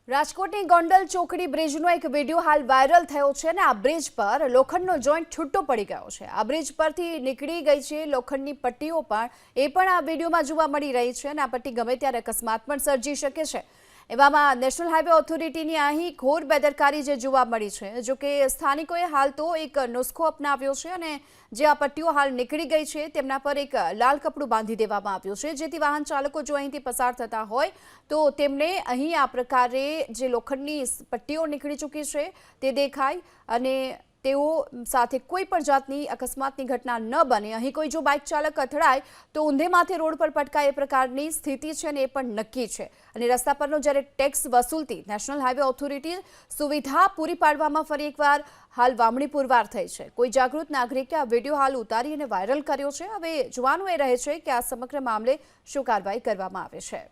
રાજકોટની ગોંડલ ચોકડી બ્રિજનો એક વિડીયો હાલ વાયરલ થયો છે અને આ બ્રિજ પર લોખંડનો જોઈન્ટ છૂટો પડી ગયો છે। આ બ્રિજ પરથી નીકળી ગઈ છે લોખંડની પટ્ટીઓ પણ આ વિડીયોમાં જોવા મળી રહી છે અને આ પટ્ટી ગમે ત્યારે અકસ્માત પણ સર્જી શકે છે। એવામાં નેશનલ હાઈવે ઓથોરિટીની અહીં ઘોર બેદરકારી જે જોવા મળી છે। જો કે સ્થાનિકોએ હાલ તો એક નુસ્ખો અપનાવ્યો છે અને જે આ પટ્ટીઓ હાલ નીકળી ગઈ છે તેમના પર એક લાલ કપડું બાંધી દેવામાં આવ્યું છે, જેથી વાહન ચાલકો જો અહીંથી પસાર થતા હોય તો તેમને અહીં આ પ્રકારે જે લોખંડની પટ્ટીઓ નીકળી ચૂકી છે તે દેખાય અને તેઓ સાથે કોઈ પણ જાતની અકસ્માતની ઘટના ન બને। અહીં કોઈ જો બાઇક ચાલક અથડાય તો ઊંધે માથે રોડ પર પટકાય એ પ્રકારની સ્થિતિ છે અને એ પણ નક્કી છે। અને રસ્તા પરનો જ્યારે ટેક્સ વસૂલતી નેશનલ હાઈવે ઓથોરિટી સુવિધા પૂરી પાડવામાં ફરી એકવાર હાલ વામણી પુરવાર થઈ છે। કોઈ જાગૃત નાગરિકે આ વિડીયો હાલ ઉતારી અને વાયરલ કર્યો છે। હવે જોવાનું એ રહે છે કે આ સમગ્ર મામલે શું કાર્યવાહી કરવામાં આવે છે।